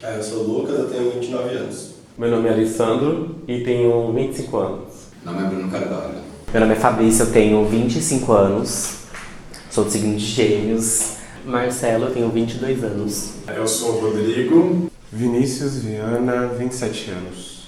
Eu sou o Lucas, eu tenho 29 anos. Meu nome é Alessandro e tenho 25 anos. Meu nome é Bruno Carvalho. Meu nome é Fabrício, eu tenho 25 anos, sou do signo de Gêmeos. Marcelo, eu tenho 22 anos. Eu sou o Rodrigo. Vinícius Viana, 27 anos.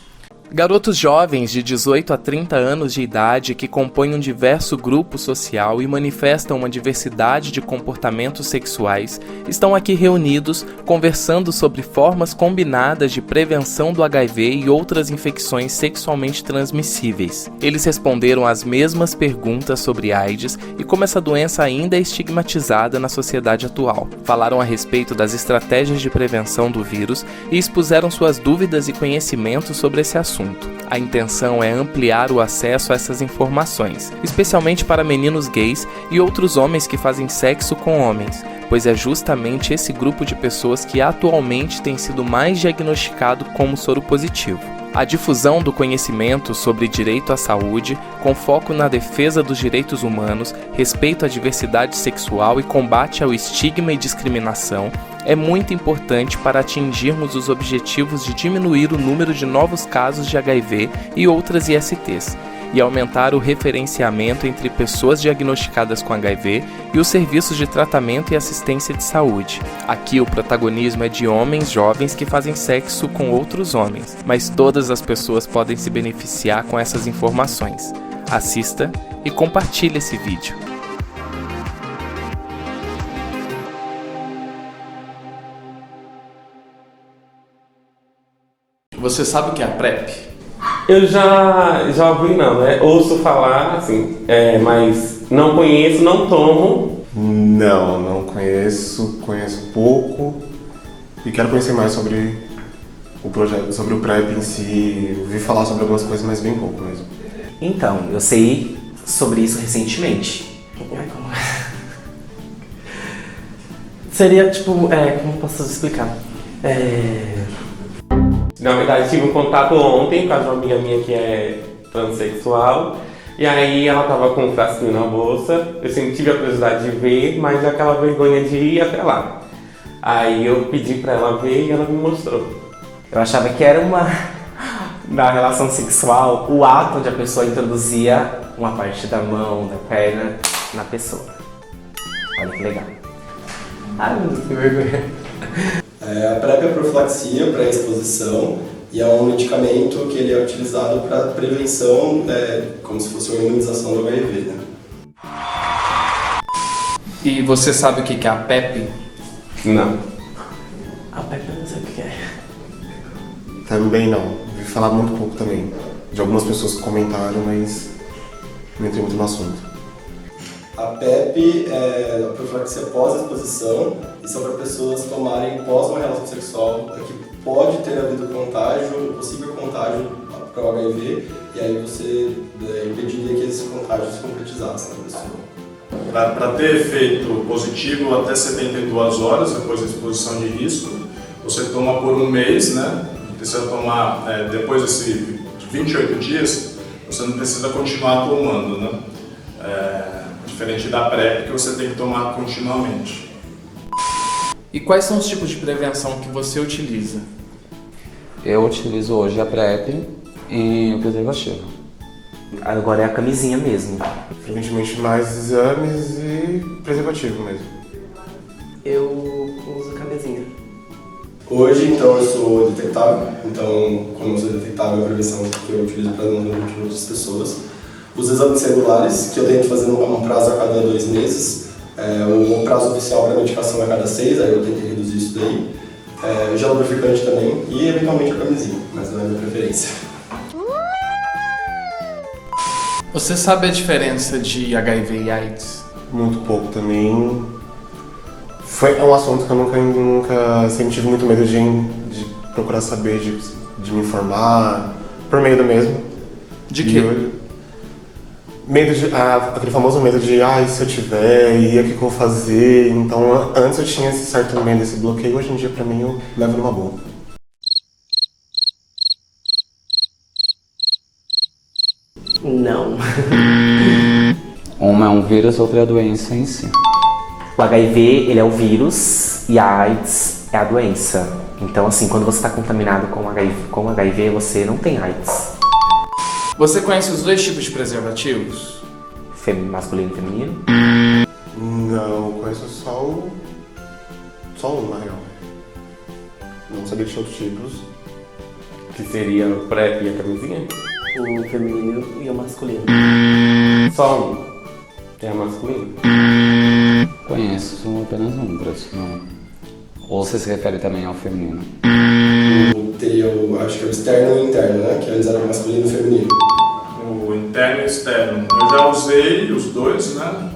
Garotos jovens de 18 a 30 anos de idade que compõem um diverso grupo social e manifestam uma diversidade de comportamentos sexuais estão aqui reunidos conversando sobre formas combinadas de prevenção do HIV e outras infecções sexualmente transmissíveis. Eles responderam às mesmas perguntas sobre AIDS e como essa doença ainda é estigmatizada na sociedade atual. Falaram a respeito das estratégias de prevenção do vírus e expuseram suas dúvidas e conhecimentos sobre esse assunto. A intenção é ampliar o acesso a essas informações, especialmente para meninos gays e outros homens que fazem sexo com homens, pois é justamente esse grupo de pessoas que atualmente tem sido mais diagnosticado como soropositivo. A difusão do conhecimento sobre direito à saúde, com foco na defesa dos direitos humanos, respeito à diversidade sexual e combate ao estigma e discriminação, é muito importante para atingirmos os objetivos de diminuir o número de novos casos de HIV e outras ISTs, e aumentar o referenciamento entre pessoas diagnosticadas com HIV e os serviços de tratamento e assistência de saúde. Aqui o protagonismo é de homens jovens que fazem sexo com outros homens, mas todas as pessoas podem se beneficiar com essas informações. Assista e compartilhe esse vídeo. Você sabe o que é a PrEP? Eu já ouvi não, né? Ouço falar, assim, mas não conheço, não tomo. Não conheço pouco e quero conhecer mais sobre o projeto, sobre o PrEP em si. Ouvi falar sobre algumas coisas, mas bem pouco mesmo. Então, eu sei sobre isso recentemente. Seria tipo, como posso explicar? Na verdade, tive um contato ontem com uma amiga minha que é transexual. E aí ela tava com um frasquinho na bolsa. Eu sempre tive a curiosidade de ver, mas aquela vergonha de ir até lá. Aí eu pedi pra ela ver e ela me mostrou. Eu achava que era na relação sexual, o ato onde a pessoa introduzia uma parte da mão, da perna, na pessoa. Olha que legal. Ai, meu Deus, que vergonha. A PrEP é profilaxia para exposição e é um medicamento que ele é utilizado para prevenção, como se fosse uma imunização do HIV, né? E você sabe o que é a PEP? Não. A PEP eu não sei o que é. Também não. Ouvi falar muito pouco também. De algumas pessoas que comentaram, mas não entrei muito no assunto. A PEP é a profilaxia pós-exposição e são para pessoas tomarem pós uma relação sexual que pode ter havido contágio, possível contágio para o HIV, e aí você impediria que esses contágios se concretizassem na pessoa. Para ter efeito positivo até 72 horas depois da exposição de risco, você toma por um mês, né? Precisa tomar depois de 28 dias, você não precisa continuar tomando, né? Diferente da PrEP, que você tem que tomar continuamente. E quais são os tipos de prevenção que você utiliza? Eu utilizo hoje a PrEP e o preservativo. Agora é a camisinha mesmo. Frequentemente mais exames e preservativo mesmo. Eu uso camisinha. Hoje, então, eu sou detectável, então, como eu sou detectável, é a prevenção que eu utilizo para não transmitir outras pessoas. Os exames celulares, que eu tento fazer um prazo a cada 2 meses. O prazo oficial para medicação é a cada 6, aí eu tento reduzir isso daí. Gel lubrificante também e, eventualmente, a camisinha, mas não é a minha preferência. Você sabe a diferença de HIV e AIDS? Muito pouco também. É um assunto que eu nunca sempre tive muito medo de procurar saber, de me informar, por medo mesmo. De quê? Medo aquele famoso medo de, e se eu tiver, e o que eu vou fazer? Então, antes eu tinha esse certo medo, esse bloqueio, hoje em dia pra mim eu levo numa boa. Não. Uma é um vírus, outra é a doença em si. O HIV, ele é o vírus e a AIDS é a doença. Então, assim, quando você está contaminado com HIV, você não tem AIDS. Você conhece os dois tipos de preservativos? Masculino e feminino? Não, conheço só um, na real. Não sabia que tinha outros tipos. Que seria o PrEP e a camisinha? O feminino e o masculino. Só um. Que é masculino? Conheço apenas um, parece não. Ou você se refere também ao feminino? Teria acho que é o externo e o interno, né? Que antes era masculino e feminino. O interno e o externo. Eu já usei os dois, né?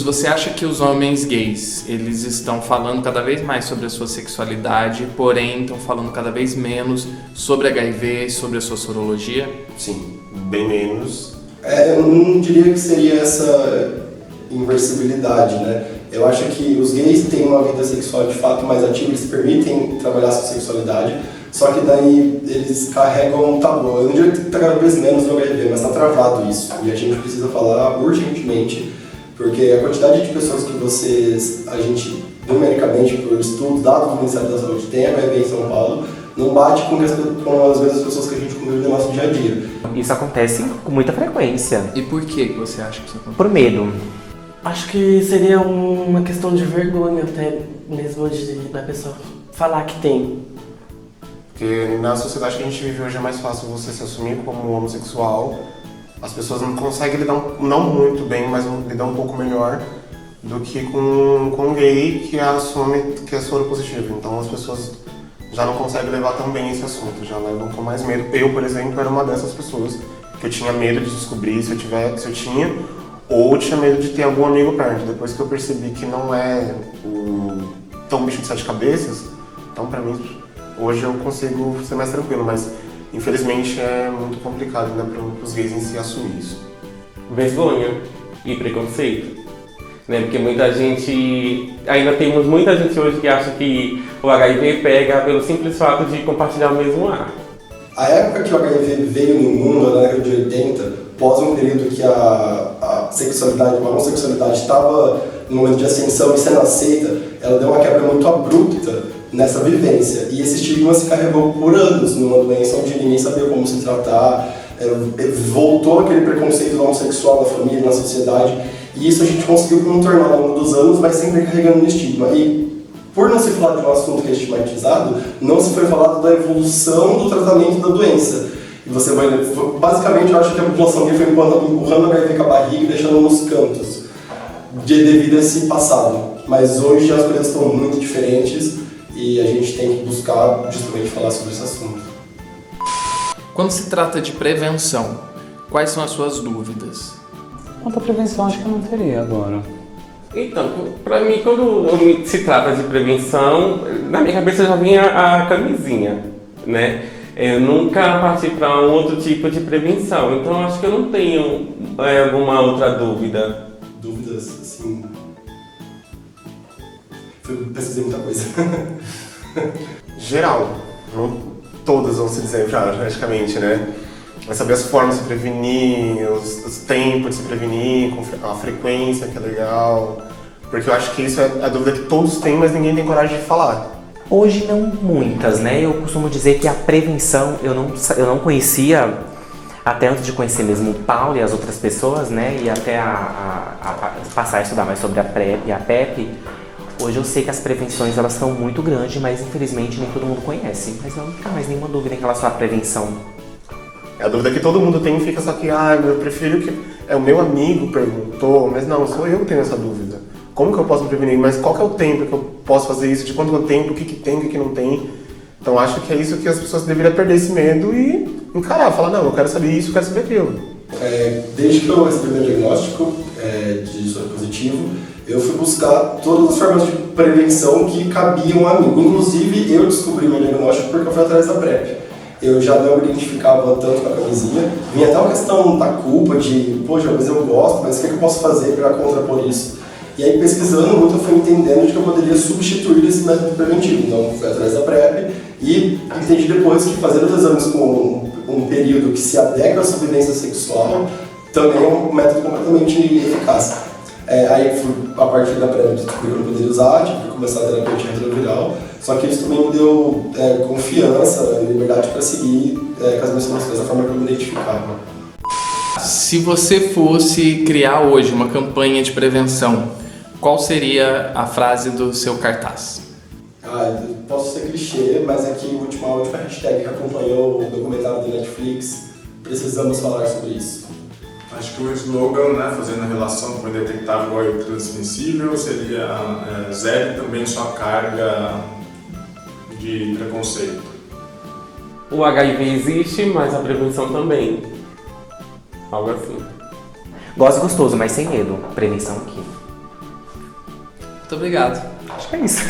Você acha que os homens gays, eles estão falando cada vez mais sobre a sua sexualidade, porém estão falando cada vez menos sobre HIV, sobre a sua sorologia? Sim, bem menos. Eu não diria que seria essa inversibilidade, né? Eu acho que os gays têm uma vida sexual de fato mais ativa, eles permitem trabalhar sua sexualidade, só que daí eles carregam um tabu. Eu não diria que está cada vez menos no HIV, mas está travado isso. E a gente precisa falar urgentemente, porque a quantidade de pessoas que a gente, numericamente, por estudos, dados do Ministério da Saúde, tem HIV em São Paulo, não bate com as mesmas pessoas que a gente convive no nosso dia a dia. Isso acontece com muita frequência. E por que você acha que isso acontece? Por medo. Acho que seria uma questão de vergonha até mesmo da pessoa falar que tem. Porque na sociedade que a gente vive hoje é mais fácil você se assumir como homossexual. As pessoas não conseguem lidar, não muito bem, mas lidar um pouco melhor do que com um gay que assume que é soro positivo. Então as pessoas já não conseguem levar tão bem esse assunto, já levam com mais medo. Eu, por exemplo, era uma dessas pessoas que eu tinha medo de descobrir se eu tinha, ou tinha medo de ter algum amigo perto. Depois que eu percebi que não é tão bicho de 7 cabeças, então pra mim, hoje eu consigo ser mais tranquilo, mas infelizmente é muito complicado ainda para os gays em si assumir isso. Vergonha e preconceito, né? Porque ainda temos muita gente hoje que acha que o HIV pega pelo simples fato de compartilhar o mesmo ar. A época que o HIV veio no mundo, na década de 80, pós um período que a sexualidade, a homossexualidade estava no momento de ascensão e sendo aceita, ela deu uma quebra muito abrupta nessa vivência. E esse estigma se carregou por anos numa doença onde ninguém sabia como se tratar, voltou aquele preconceito do homossexual na família, na sociedade, e isso a gente conseguiu contornar ao longo dos anos, mas sempre carregando no estigma. E por não se falar de um assunto que é estigmatizado, não se foi falado da evolução do tratamento da doença. E você vai, basicamente, eu acho que a população gay foi empurrando o HIV com a barriga e deixando nos cantos, devido a esse passado. Mas hoje as coisas estão muito diferentes e a gente tem que buscar justamente falar sobre esse assunto. Quando se trata de prevenção, quais são as suas dúvidas? Quanto à prevenção, acho que eu não teria agora. Então, pra mim, quando se trata de prevenção, na minha cabeça já vinha a camisinha, né? Eu nunca parti para um outro tipo de prevenção, então acho que eu não tenho alguma outra dúvida. Dúvidas, sim. Pesquisei muita coisa. Geral, não todas vão se dizer praticamente, né? Vai saber as formas de se prevenir, os tempos de se prevenir, a frequência que é legal. Porque eu acho que isso é a dúvida que todos têm, mas ninguém tem coragem de falar. Hoje não muitas, né? Eu costumo dizer que a prevenção, eu não conhecia, até antes de conhecer mesmo o Paulo e as outras pessoas, né? E até passar a estudar mais sobre a PrEP e a PEP. Hoje eu sei que as prevenções elas são muito grandes, mas infelizmente nem todo mundo conhece. Mas não fica mais nenhuma dúvida em relação à prevenção. É a dúvida que todo mundo tem, fica só que, eu prefiro que... o meu amigo perguntou, mas não, sou eu que tenho essa dúvida. Como que eu posso me prevenir? Mas qual que é o tempo que eu posso fazer isso? De quanto tempo? O que tem, o que não tem? Então acho que é isso que as pessoas deveriam perder esse medo e encarar, falar, não, eu quero saber isso, eu quero saber aquilo. Desde que eu recebi meu diagnóstico de soro positivo, eu fui buscar todas as formas de prevenção que cabiam a mim. Inclusive, eu descobri meu diagnóstico porque eu fui atrás da PrEP. Eu já não me identificava tanto com a camisinha. Vinha até uma questão da culpa, de, poxa, mas eu gosto, mas o que eu posso fazer para contrapor isso? E aí, pesquisando muito, eu fui entendendo de que eu poderia substituir esse método preventivo. Então, fui atrás da PrEP e entendi depois que fazer os exames com um período que se adequa à sua vivência sexual também é um método completamente eficaz. Aí, a partir da PrEP, descobri que eu não poderia usar, tive que começar a terapia antirretroviral. Só que isso também me deu confiança, liberdade para seguir com as minhas informações da forma que eu me identificava. Se você fosse criar hoje uma campanha de prevenção, qual seria a frase do seu cartaz? Eu posso ser clichê, mas aqui a última hashtag que acompanhou o documentário do Netflix, precisamos falar sobre isso. Acho que o slogan, né, fazendo a relação com o indetectável e o transmissível, seria zere também sua carga de preconceito. O HIV existe, mas a prevenção também. Algo assim. Gosto gostoso, mas sem medo. Prevenção aqui. Muito obrigado. Acho que é isso.